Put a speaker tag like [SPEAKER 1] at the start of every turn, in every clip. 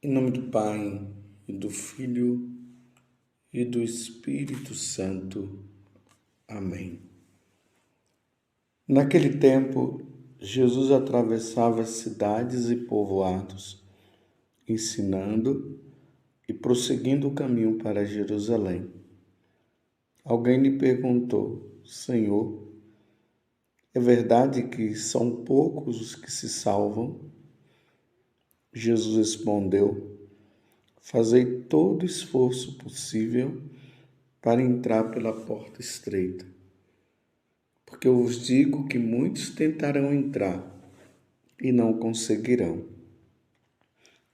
[SPEAKER 1] Em nome do Pai, e do Filho, e do Espírito Santo. Amém. Naquele tempo, Jesus atravessava cidades e povoados, ensinando e prosseguindo o caminho para Jerusalém. Alguém lhe perguntou: Senhor, é verdade que são poucos os que se salvam? Jesus respondeu: Fazei todo o esforço possível para entrar pela porta estreita, porque eu vos digo que muitos tentarão entrar e não conseguirão.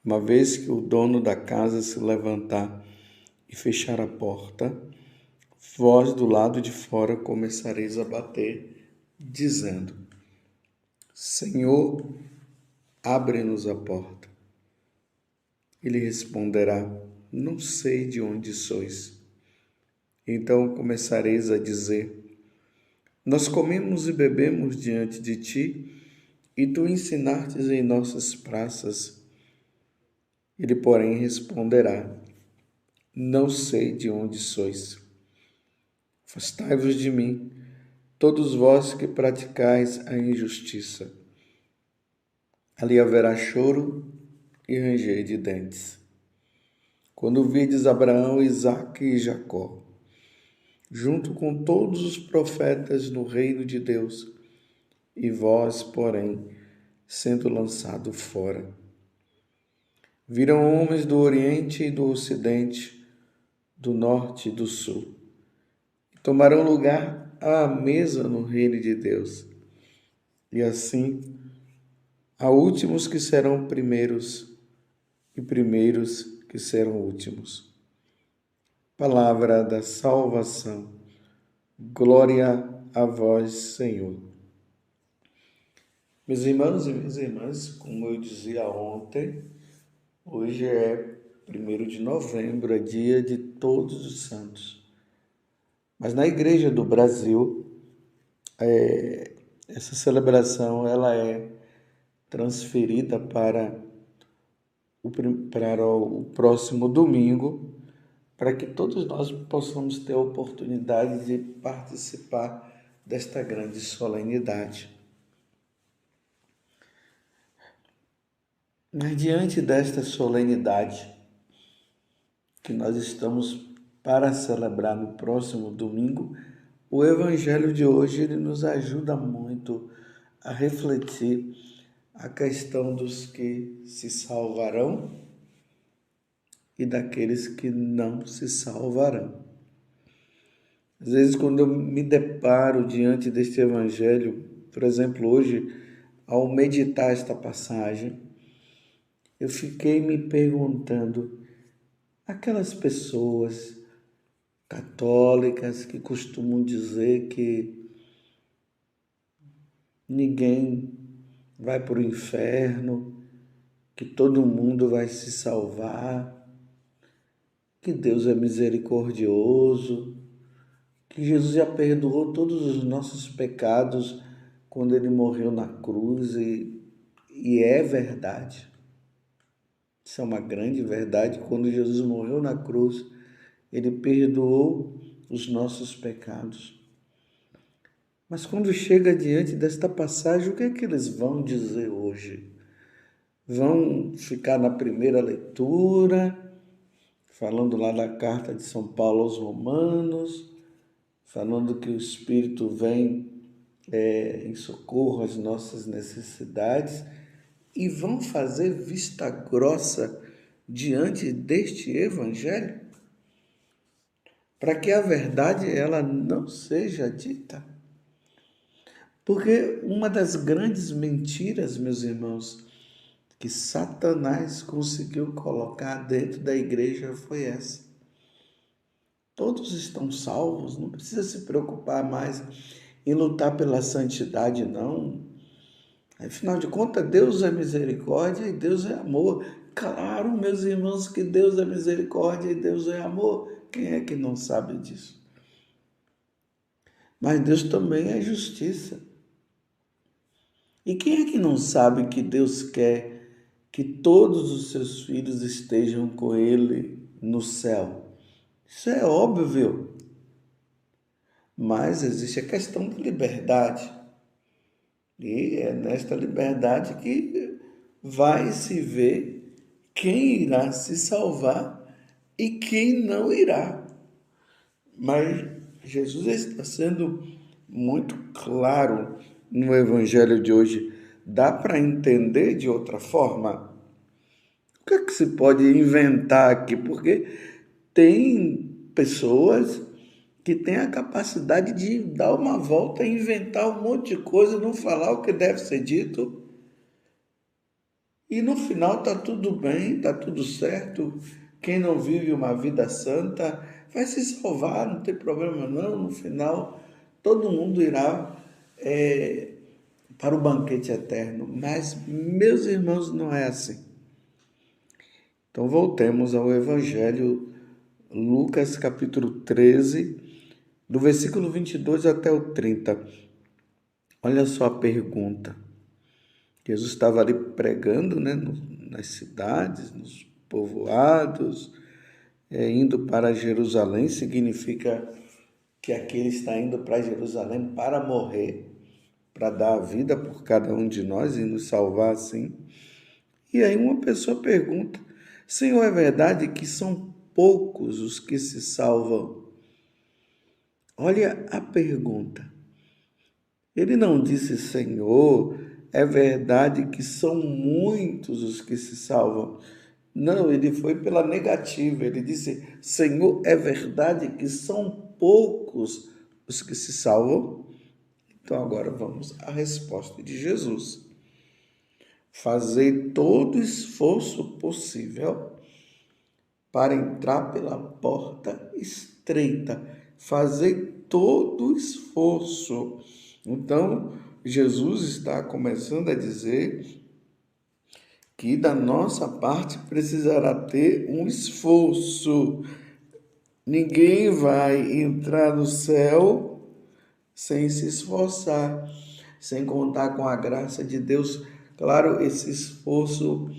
[SPEAKER 1] Uma vez que o dono da casa se levantar e fechar a porta, vós do lado de fora começareis a bater, dizendo: Senhor, abre-nos a porta. Ele responderá: Não sei de onde sois. Então começareis a dizer: Nós comemos e bebemos diante de ti, e tu ensinastes em nossas praças. Ele, porém, responderá: Não sei de onde sois. Afastai-vos de mim, todos vós que praticais a injustiça. Ali haverá choro e ranger de dentes. Quando virdes Abraão, Isaque e Jacó, junto com todos os profetas no reino de Deus, e vós, porém, sendo lançado fora. Virão homens do Oriente e do Ocidente, do Norte e do Sul, e tomarão lugar à mesa no reino de Deus. E assim, há últimos que serão primeiros, e primeiros que serão últimos. Palavra da salvação. Glória a vós, Senhor. Meus irmãos e minhas irmãs, como eu dizia ontem, hoje é 1º de novembro, é dia de Todos os Santos. Mas na Igreja do Brasil, essa celebração ela é transferida para o próximo domingo, para que todos nós possamos ter a oportunidade de participar desta grande solenidade. Mas diante desta solenidade que nós estamos para celebrar no próximo domingo, o Evangelho de hoje ele nos ajuda muito a refletir a questão dos que se salvarão e daqueles que não se salvarão. Às vezes, quando eu me deparo diante deste Evangelho, por exemplo, hoje, ao meditar esta passagem, eu fiquei me perguntando, aquelas pessoas católicas que costumam dizer que ninguém vai para o inferno, que todo mundo vai se salvar, que Deus é misericordioso, que Jesus já perdoou todos os nossos pecados quando ele morreu na cruz e é verdade. Isso é uma grande verdade. Quando Jesus morreu na cruz, ele perdoou os nossos pecados. Mas quando chega diante desta passagem, o que é que eles vão dizer hoje? Vão ficar na primeira leitura, falando lá da carta de São Paulo aos Romanos, falando que o Espírito vem em socorro às nossas necessidades, e vão fazer vista grossa diante deste Evangelho, para que a verdade ela não seja dita. Porque uma das grandes mentiras, meus irmãos, que Satanás conseguiu colocar dentro da igreja foi essa. Todos estão salvos, não precisa se preocupar mais em lutar pela santidade, não. Afinal de contas, Deus é misericórdia e Deus é amor. Claro, meus irmãos, que Deus é misericórdia e Deus é amor. Quem é que não sabe disso? Mas Deus também é justiça. E quem é que não sabe que Deus quer que todos os seus filhos estejam com ele no céu. Isso é óbvio, mas existe a questão da liberdade. E é nesta liberdade que vai se ver quem irá se salvar e quem não irá. Mas Jesus está sendo muito claro no Evangelho de hoje. Dá para entender de outra forma? O que é que se pode inventar aqui? Porque tem pessoas que têm a capacidade de dar uma volta e inventar um monte de coisa, não falar o que deve ser dito. E no final está tudo bem, está tudo certo. Quem não vive uma vida santa vai se salvar, não tem problema não. No final, todo mundo irá para o banquete eterno. Mas, meus irmãos, não é assim. Então, voltemos ao Evangelho, Lucas capítulo 13, do versículo 22 até o 30. Olha só a pergunta. Jesus estava ali pregando, né, nas cidades, nos povoados, indo para Jerusalém. Significa que aqui ele está indo para Jerusalém para morrer, para dar a vida por cada um de nós e nos salvar assim. E aí uma pessoa pergunta: Senhor, é verdade que são poucos os que se salvam? Olha a pergunta. Ele não disse: Senhor, é verdade que são muitos os que se salvam. Não, ele foi pela negativa. Ele disse: Senhor, é verdade que são poucos os que se salvam? Então agora vamos à resposta de Jesus. Fazei todo o esforço possível para entrar pela porta estreita. Fazei todo o esforço. Então, Jesus está começando a dizer que da nossa parte precisará ter um esforço. Ninguém vai entrar no céu sem se esforçar, sem contar com a graça de Deus. Claro, esse esforço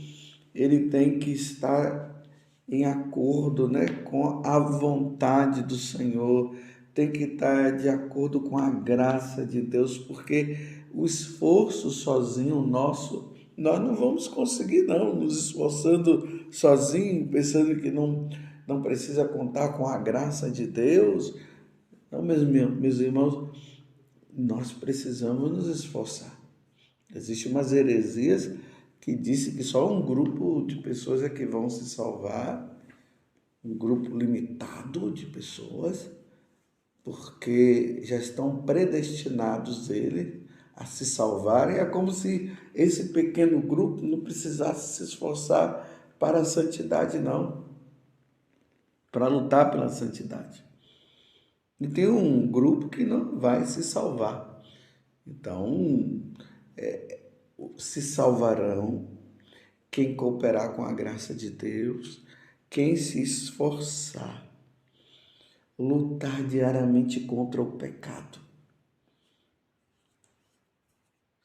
[SPEAKER 1] ele tem que estar em acordo, né, com a vontade do Senhor, tem que estar de acordo com a graça de Deus, porque o esforço sozinho nosso, nós não vamos conseguir não, nos esforçando sozinho, pensando que não precisa contar com a graça de Deus. Não, meus irmãos, nós precisamos nos esforçar. Existem umas heresias que dizem que só um grupo de pessoas é que vão se salvar, um grupo limitado de pessoas, porque já estão predestinados a se salvarem. É como se esse pequeno grupo não precisasse se esforçar para a santidade, não, para lutar pela santidade. E tem um grupo que não vai se salvar. Então, se salvarão quem cooperar com a graça de Deus, quem se esforçar, lutar diariamente contra o pecado.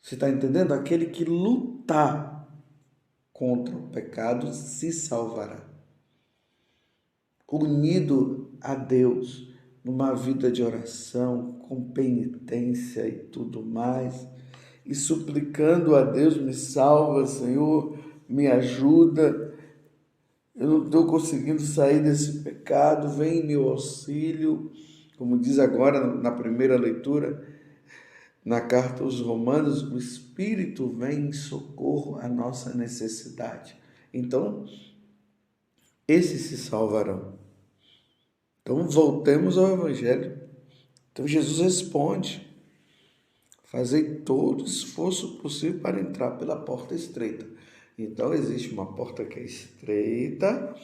[SPEAKER 1] Você está entendendo? Aquele que lutar contra o pecado se salvará. Unido a Deus, numa vida de oração, com penitência e tudo mais, e suplicando a Deus: me salva, Senhor, me ajuda, eu não estou conseguindo sair desse pecado, vem em meu auxílio, como diz agora na primeira leitura, na carta aos Romanos, o Espírito vem em socorro à nossa necessidade. Então, esses se salvarão. Então, voltemos ao Evangelho. Então, Jesus responde: fazei todo o esforço possível para entrar pela porta estreita. Então, existe uma porta que é estreita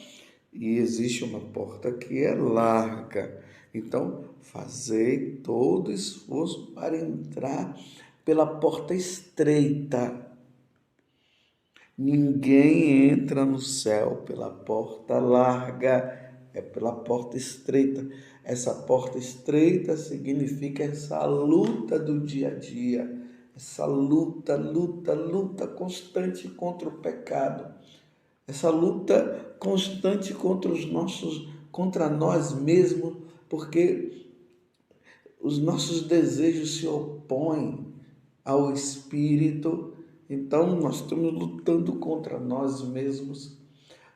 [SPEAKER 1] e existe uma porta que é larga. Então, fazei todo o esforço para entrar pela porta estreita. Ninguém entra no céu pela porta larga, é pela porta estreita. Essa porta estreita significa essa luta do dia a dia, essa luta constante contra o pecado. essa luta constante contra nós mesmos, porque os nossos desejos se opõem ao Espírito. Então, nós estamos lutando contra nós mesmos,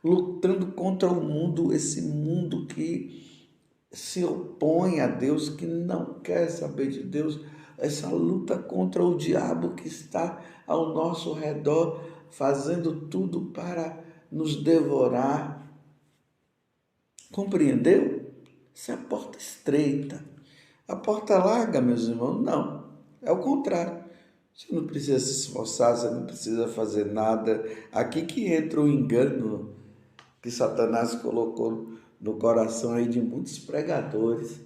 [SPEAKER 1] lutando contra o mundo, esse mundo que se opõe a Deus, que não quer saber de Deus, essa luta contra o diabo que está ao nosso redor, fazendo tudo para nos devorar. Compreendeu? Essa é a porta estreita. A porta larga, meus irmãos, não. É o contrário. Você não precisa se esforçar, você não precisa fazer nada. Aqui que entra o engano que Satanás colocou no coração aí de muitos pregadores.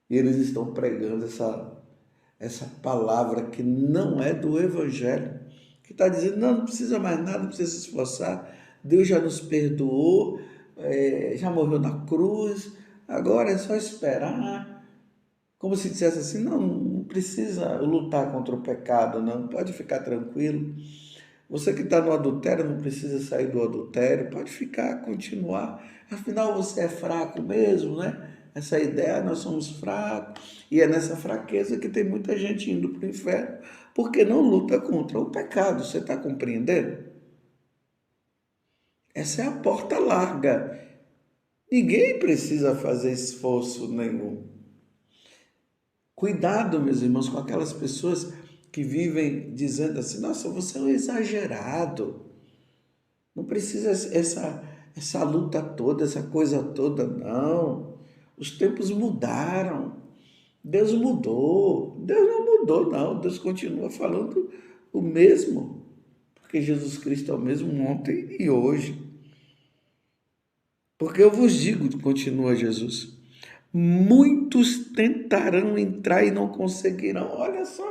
[SPEAKER 1] E eles estão pregando essa palavra que não é do Evangelho, que está dizendo, não precisa mais nada, não precisa se esforçar, Deus já nos perdoou, já morreu na cruz, agora é só esperar. Como se dissesse assim, não precisa lutar contra o pecado, não, pode ficar tranquilo. Você que está no adultério não precisa sair do adultério, pode ficar, continuar. Afinal, você é fraco mesmo, né? Essa ideia, nós somos fracos. E é nessa fraqueza que tem muita gente indo para o inferno, porque não luta contra o pecado. Você está compreendendo? Essa é a porta larga. Ninguém precisa fazer esforço nenhum. Cuidado, meus irmãos, com aquelas pessoas que vivem dizendo assim, nossa, você é um exagerado. Não precisa essa luta toda, essa coisa toda, não. Os tempos mudaram. Deus mudou. Deus não mudou, não. Deus continua falando o mesmo. Porque Jesus Cristo é o mesmo ontem e hoje. Porque eu vos digo, continua Jesus, muitos tentarão entrar e não conseguirão. Olha só.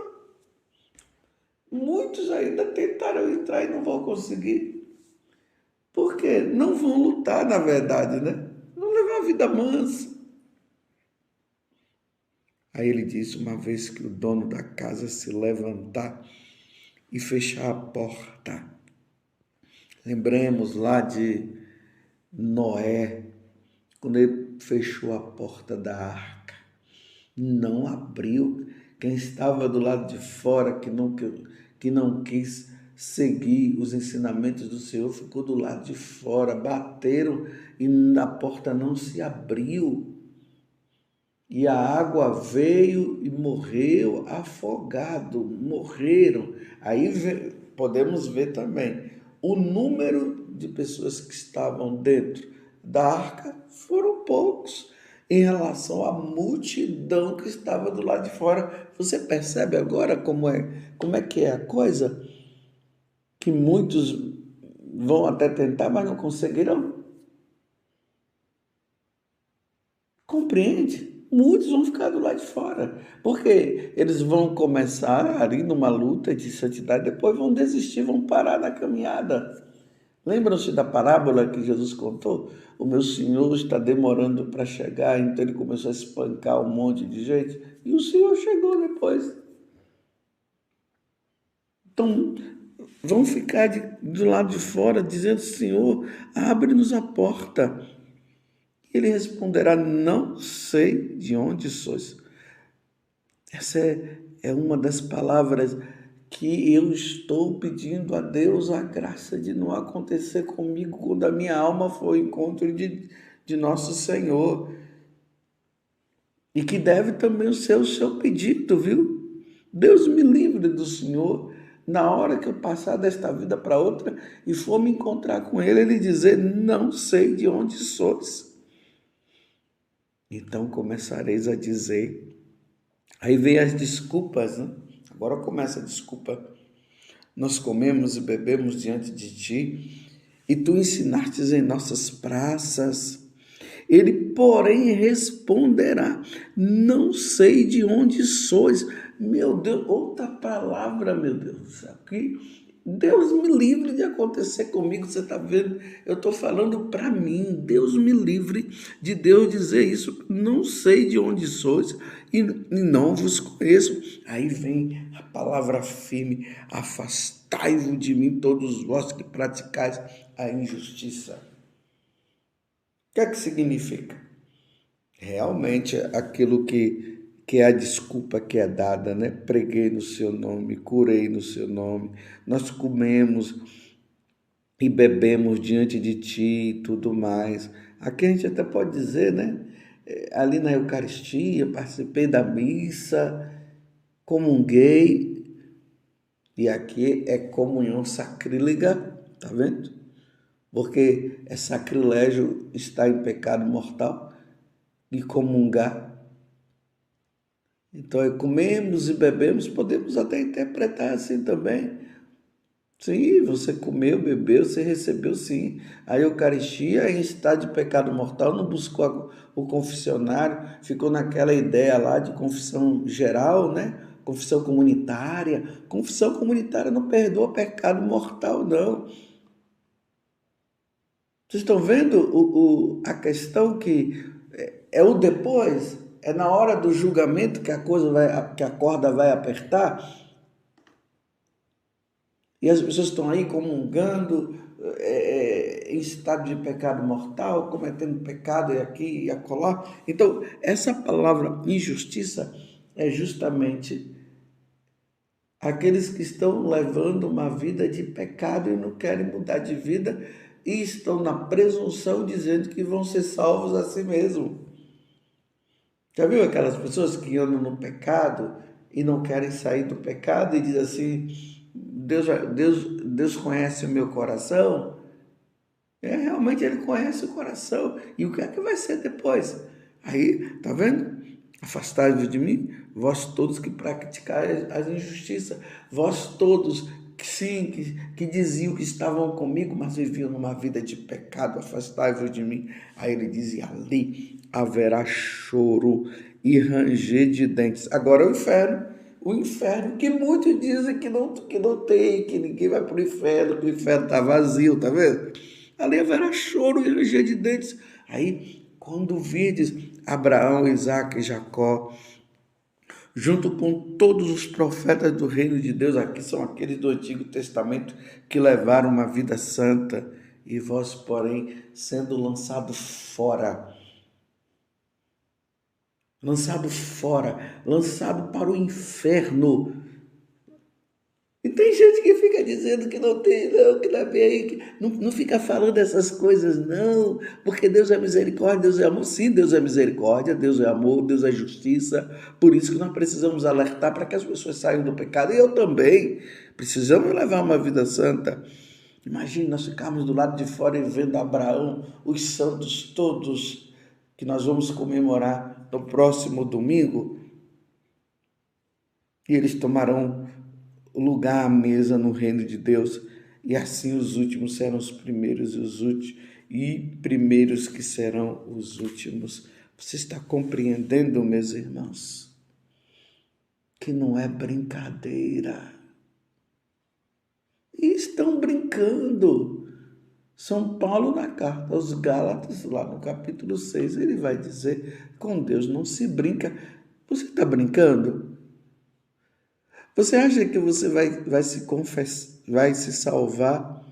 [SPEAKER 1] Muitos ainda tentarão entrar e não vão conseguir. Porque não vão lutar, na verdade, né? Vão levar a vida mansa. Aí ele diz, uma vez que o dono da casa se levantar e fechar a porta. Lembremos lá de Noé, quando ele fechou a porta da arca. Não abriu. Quem estava do lado de fora, que não quis seguir os ensinamentos do Senhor, ficou do lado de fora, bateram e a porta não se abriu. E a água veio e morreu afogado, morreram. Aí podemos ver também o número de pessoas que estavam dentro da arca foram poucos em relação à multidão que estava do lado de fora. Você percebe agora como é que é a coisa? Que muitos vão até tentar, mas não conseguirão. Compreende? Muitos vão ficar do lado de fora, porque eles vão começar ali numa luta de santidade, depois vão desistir, vão parar na caminhada. Lembram-se da parábola que Jesus contou? O meu Senhor está demorando para chegar, então ele começou a espancar um monte de gente, e o Senhor chegou depois. Então, vão ficar do lado de fora dizendo, Senhor, abre-nos a porta. Ele responderá, não sei de onde sois. Essa é uma das palavras que eu estou pedindo a Deus a graça de não acontecer comigo quando a minha alma for ao encontro de nosso Senhor. E que deve também ser o seu pedido, viu? Deus me livre do Senhor, na hora que eu passar desta vida para outra e for me encontrar com Ele dizer, não sei de onde sois. Então começareis a dizer, aí vem as desculpas, né? Agora começa a desculpa. Nós comemos e bebemos diante de ti, e tu ensinastes em nossas praças. Ele, porém, responderá, não sei de onde sois. Meu Deus, outra palavra, meu Deus, aqui. Deus me livre de acontecer comigo, você está vendo? Eu estou falando para mim, Deus me livre de Deus dizer isso, não sei de onde sois e não vos conheço. Aí vem a palavra firme: afastai-vos de mim, todos vós que praticais a injustiça. O que é que significa? Realmente aquilo que é a desculpa que é dada, né? Preguei no seu nome, curei no seu nome, nós comemos e bebemos diante de ti e tudo mais. Aqui a gente até pode dizer, né? Ali na Eucaristia, participei da missa, comunguei, e aqui é comunhão sacrílega, tá vendo? Porque é sacrilégio estar em pecado mortal e comungar. Então, comemos e bebemos, podemos até interpretar assim também. Sim, você comeu, bebeu, você recebeu sim a Eucaristia em estado de pecado mortal, não buscou o confessionário, ficou naquela ideia lá de confissão geral, né? Confissão comunitária. Confissão comunitária não perdoa pecado mortal, não. Vocês estão vendo a questão que é o depois? É na hora do julgamento que que a corda vai apertar? E as pessoas estão aí comungando, em estado de pecado mortal, cometendo pecado e aqui e acolá. Então, essa palavra injustiça é justamente aqueles que estão levando uma vida de pecado e não querem mudar de vida e estão na presunção dizendo que vão ser salvos a si mesmos. Já viu aquelas pessoas que andam no pecado e não querem sair do pecado e dizem assim: Deus conhece o meu coração? Realmente ele conhece o coração. E o que é que vai ser depois? Aí, tá vendo? Afastai-vos de mim, vós todos que praticais as injustiças, vós todos que sim, que diziam que estavam comigo, mas viviam numa vida de pecado, afastai-vos de mim. Aí ele dizia: ali haverá choro e ranger de dentes. Agora o inferno que muitos dizem que não tem, que ninguém vai para o inferno, que o inferno está vazio, tá vendo? Ali haverá choro e ranger de dentes. Aí, quando virdes Abraão, Isaque e Jacó, junto com todos os profetas do reino de Deus, aqui são aqueles do Antigo Testamento que levaram uma vida santa, e vós, porém, sendo lançado para o inferno. E tem gente que fica dizendo que não tem, não, que não é bem, que não fica falando essas coisas, não, porque Deus é misericórdia, Deus é amor. Sim, Deus é misericórdia, Deus é amor, Deus é justiça. Por isso que nós precisamos alertar para que as pessoas saiam do pecado. E eu também. Precisamos levar uma vida santa. Imagine nós ficarmos do lado de fora e vendo Abraão, os santos todos que nós vamos comemorar no próximo domingo, e eles tomarão lugar à mesa no reino de Deus, e assim os últimos serão os primeiros e primeiros que serão os últimos. Você está compreendendo, meus irmãos, que não é brincadeira? E estão brincando. São Paulo, na carta aos Gálatas, lá no capítulo 6, ele vai dizer: com Deus não se brinca. Você está brincando? Você acha que você vai se salvar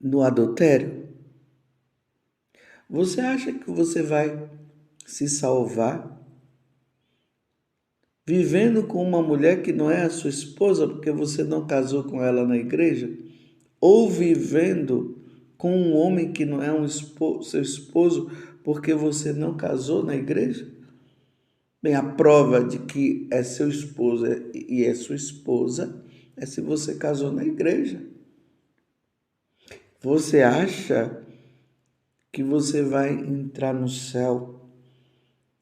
[SPEAKER 1] no adultério? Você acha que você vai se salvar vivendo com uma mulher que não é a sua esposa porque você não casou com ela na igreja? Ou vivendo com um homem que não é seu esposo porque você não casou na igreja? Bem, a prova de que é seu esposo e é sua esposa é se você casou na igreja. Você acha que você vai entrar no céu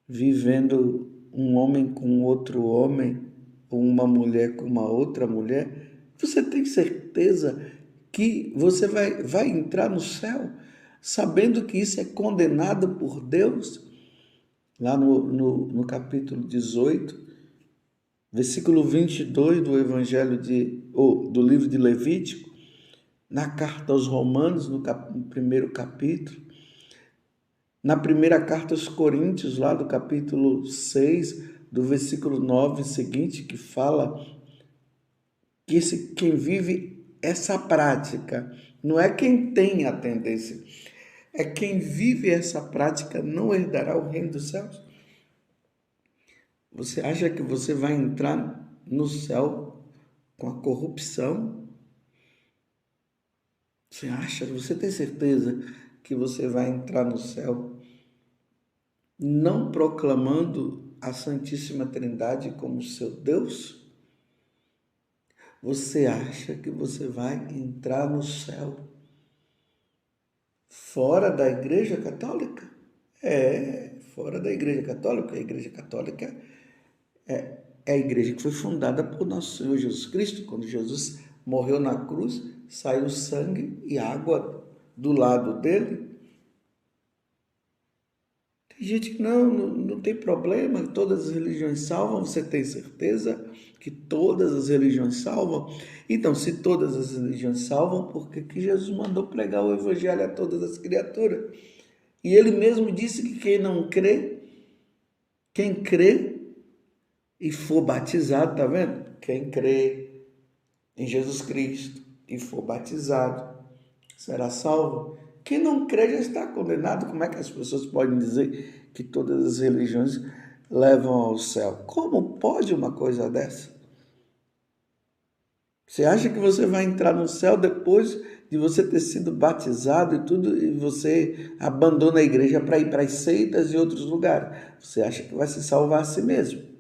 [SPEAKER 1] vivendo um homem com outro homem, ou uma mulher com uma outra mulher? Você tem certeza que você vai entrar no céu sabendo que isso é condenado por Deus? Lá no capítulo 18, versículo 22 do do livro de Levítico, na carta aos Romanos, no primeiro capítulo, na primeira carta aos Coríntios, lá do capítulo 6, do versículo 9 seguinte, que fala que quem vive essa prática, não é quem tem a tendência, é quem vive essa prática não herdará o reino dos céus. Você acha que você vai entrar no céu com a corrupção? Você tem certeza que você vai entrar no céu não proclamando a Santíssima Trindade como seu Deus? Você acha que você vai entrar no céu fora da Igreja Católica? Fora da Igreja Católica. A Igreja Católica é a igreja que foi fundada por nosso Senhor Jesus Cristo. Quando Jesus morreu na cruz, saiu sangue e água do lado dele. Tem gente que não tem problema, todas as religiões salvam. Você tem certeza que todas as religiões salvam? Então, se todas as religiões salvam, por que Jesus mandou pregar o evangelho a todas as criaturas? E ele mesmo disse que quem crê e for batizado, tá vendo? Quem crê em Jesus Cristo e for batizado será salvo. Quem não crê já está condenado. Como é que as pessoas podem dizer que todas as religiões levam ao céu? Como pode uma coisa dessa? Você acha que você vai entrar no céu depois de você ter sido batizado e tudo, e você abandona a igreja para ir para as seitas e outros lugares? Você acha que vai se salvar a si mesmo?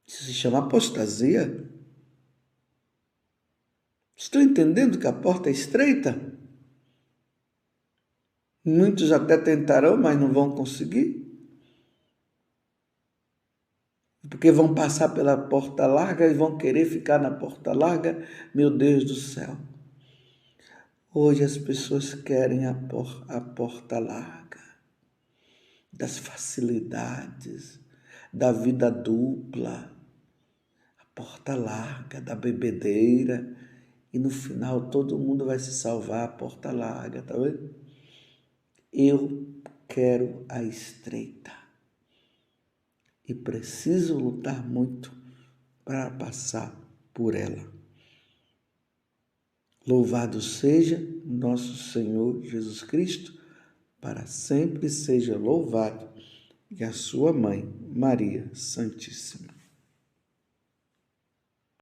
[SPEAKER 1] Isso se chama apostasia. Estou entendendo que a porta é estreita? Muitos até tentarão, mas não vão conseguir. Porque vão passar pela porta larga e vão querer ficar na porta larga. Meu Deus do céu. Hoje as pessoas querem a porta larga, das facilidades, da vida dupla, a porta larga, da bebedeira. E no final todo mundo vai se salvar a porta larga, tá vendo? Eu quero a estreita e preciso lutar muito para passar por ela. Louvado seja nosso Senhor Jesus Cristo, para sempre seja louvado, e a sua mãe, Maria Santíssima.